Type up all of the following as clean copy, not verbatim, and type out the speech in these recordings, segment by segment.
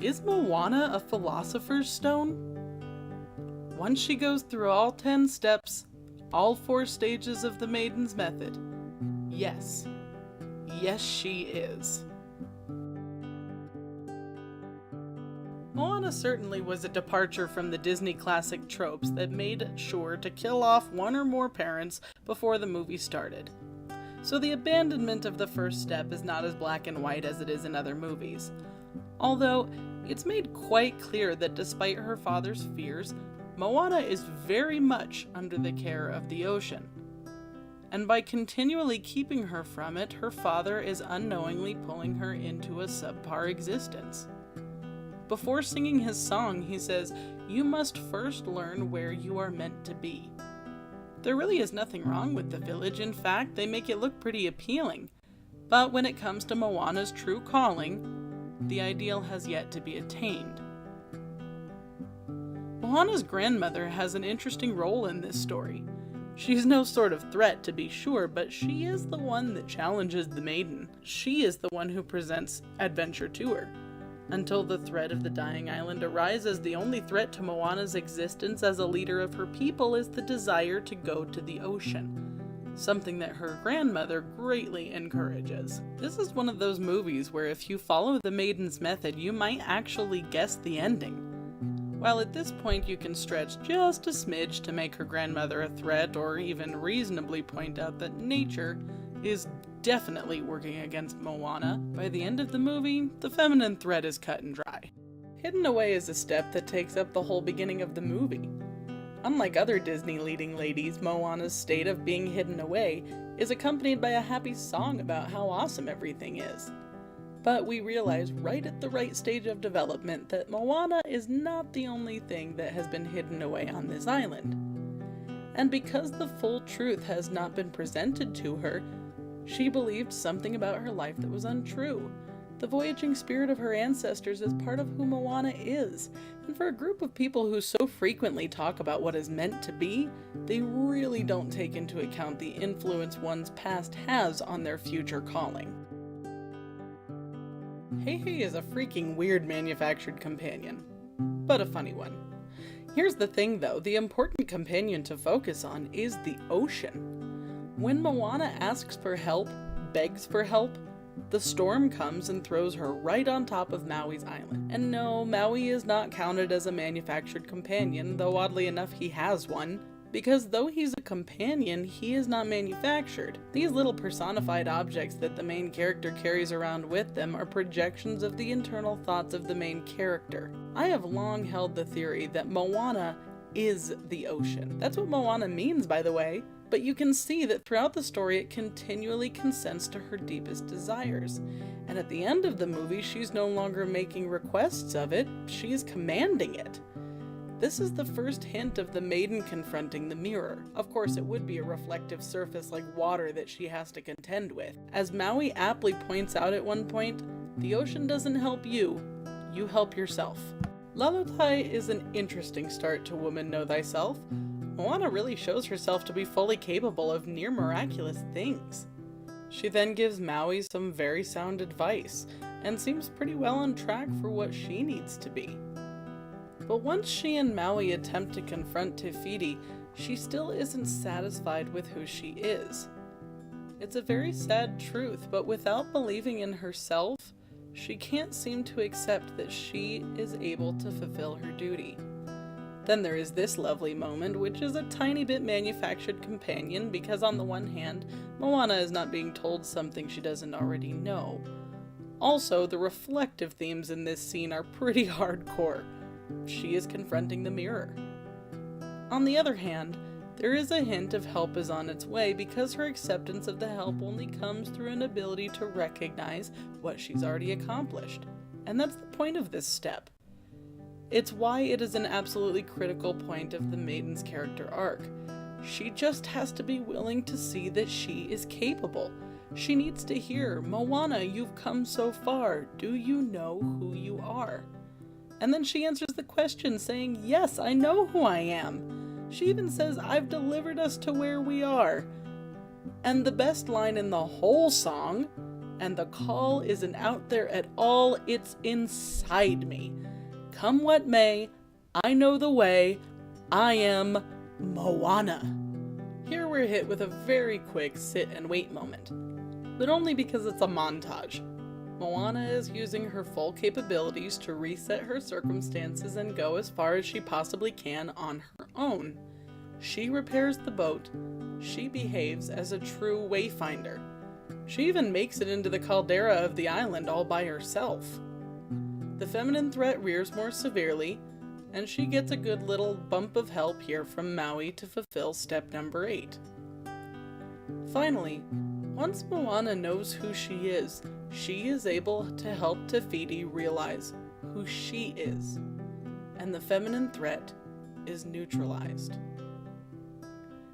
Is Moana a Philosopher's Stone? Once she goes through all 10 steps, all 4 stages of the Maiden's method, yes, she is. Moana certainly was a departure from the Disney classic tropes that made sure to kill off one or more parents before the movie started. So the abandonment of the first step is not as black and white as it is in other movies. Although, it's made quite clear that despite her father's fears, Moana is very much under the care of the ocean. And by continually keeping her from it, her father is unknowingly pulling her into a subpar existence. Before singing his song, he says, "You must first learn where you are meant to be." There really is nothing wrong with the village. In fact, they make it look pretty appealing. But when it comes to Moana's true calling, the ideal has yet to be attained. Moana's grandmother has an interesting role in this story. She's no sort of threat, to be sure, but she is the one that challenges the maiden. She is the one who presents adventure to her. Until the threat of the dying island arises, the only threat to Moana's existence as a leader of her people is the desire to go to the ocean, something that her grandmother greatly encourages. This is one of those movies where if you follow the Maiden's method, you might actually guess the ending. While at this point you can stretch just a smidge to make her grandmother a threat, or even reasonably point out that nature is definitely working against Moana, by the end of the movie, the feminine threat is cut and dry. Hidden away is a step that takes up the whole beginning of the movie. Unlike other Disney leading ladies, Moana's state of being hidden away is accompanied by a happy song about how awesome everything is. But we realize right at the right stage of development that Moana is not the only thing that has been hidden away on this island. And because the full truth has not been presented to her, she believed something about her life that was untrue. The voyaging spirit of her ancestors is part of who Moana is, and for a group of people who so frequently talk about what is meant to be, they really don't take into account the influence one's past has on their future calling. Heihei is a freaking weird manufactured companion, but a funny one. Here's the thing though, the important companion to focus on is the ocean. When Moana asks for help, begs for help, the storm comes and throws her right on top of Maui's island. And no, Maui is not counted as a manufactured companion, though oddly enough he has one, because though he's a companion, he is not manufactured. These little personified objects that the main character carries around with them are projections of the internal thoughts of the main character. I have long held the theory that Moana is the ocean. That's what Moana means, by the way. But you can see that throughout the story it continually consents to her deepest desires. And at the end of the movie, she's no longer making requests of it, she's commanding it. This is the first hint of the maiden confronting the mirror. Of course, it would be a reflective surface like water that she has to contend with. As Maui aptly points out at one point, the ocean doesn't help you, you help yourself. Lalotai is an interesting start to Woman Know Thyself. Moana really shows herself to be fully capable of near miraculous things. She then gives Maui some very sound advice, and seems pretty well on track for what she needs to be. But once she and Maui attempt to confront Te Fiti, she still isn't satisfied with who she is. It's a very sad truth, but without believing in herself, she can't seem to accept that she is able to fulfill her duty. Then there is this lovely moment, which is a tiny bit manufactured companion, because on the one hand, Moana is not being told something she doesn't already know. Also, the reflective themes in this scene are pretty hardcore. She is confronting the mirror. On the other hand, there is a hint of help is on its way, because her acceptance of the help only comes through an ability to recognize what she's already accomplished. And that's the point of this step. It's why it is an absolutely critical point of the Maiden's character arc. She just has to be willing to see that she is capable. She needs to hear, "Moana, you've come so far. Do you know who you are?" And then she answers the question saying, "Yes, I know who I am." She even says, "I've delivered us to where we are." And the best line in the whole song, and the call isn't out there at all, it's inside me. Come what may, I know the way, I am Moana. Here we're hit with a very quick sit and wait moment, but only because it's a montage. Moana is using her full capabilities to reset her circumstances and go as far as she possibly can on her own. She repairs the boat. She behaves as a true wayfinder. She even makes it into the caldera of the island all by herself. The feminine threat rears more severely, and she gets a good little bump of help here from Maui to fulfill step number 8. Finally, once Moana knows who she is able to help Te Fiti realize who she is, and the feminine threat is neutralized.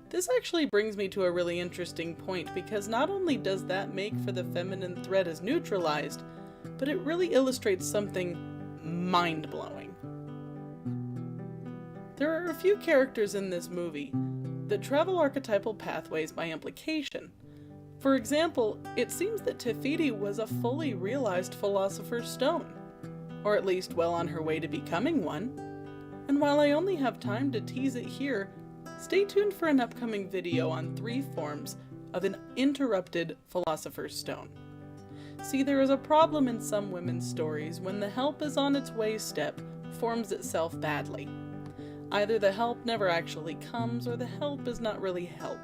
This actually brings me to a really interesting point, because not only does that make for the feminine threat as neutralized, but it really illustrates something mind-blowing. There are a few characters in this movie that travel archetypal pathways by implication. For example, it seems that Te Fiti was a fully realized Philosopher's Stone, or at least well on her way to becoming one. And while I only have time to tease it here, stay tuned for an upcoming video on 3 forms of an interrupted Philosopher's Stone. See, there is a problem in some women's stories when the help is on its way step forms itself badly. Either the help never actually comes, or the help is not really help.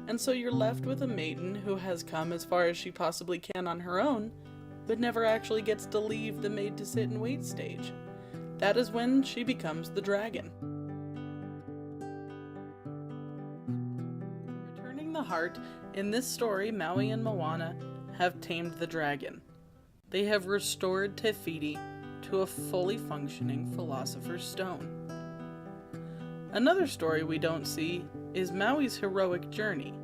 And so you're left with a maiden who has come as far as she possibly can on her own, but never actually gets to leave the made to sit and wait stage. That is when she becomes the dragon. Returning the heart, in this story, Maui and Moana have tamed the dragon. They have restored Te Fiti to a fully functioning Philosopher's Stone. Another story we don't see is Maui's heroic journey.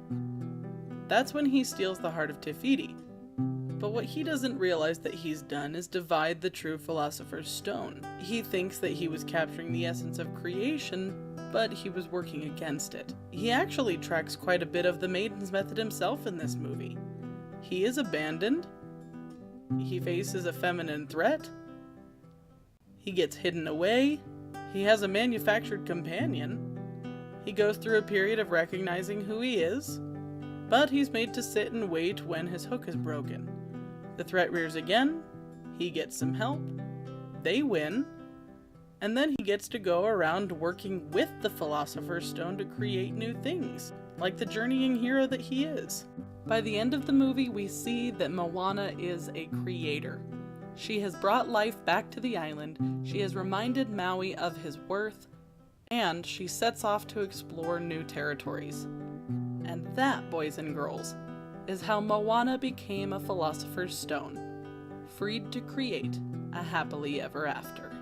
That's when he steals the heart of Te Fiti. But what he doesn't realize that he's done is divide the true Philosopher's Stone. He thinks that he was capturing the essence of creation, but he was working against it. He actually tracks quite a bit of the Maiden's method himself in this movie. He is abandoned. He faces a feminine threat. He gets hidden away. He has a manufactured companion. He goes through a period of recognizing who he is, but he's made to sit and wait when his hook is broken. The threat rears again, he gets some help, they win, and then he gets to go around working with the Philosopher's Stone to create new things, like the journeying hero that he is. By the end of the movie, we see that Moana is a creator. She has brought life back to the island, she has reminded Maui of his worth, and she sets off to explore new territories. And that, boys and girls, is how Moana became a Philosopher's Stone, freed to create a happily ever after.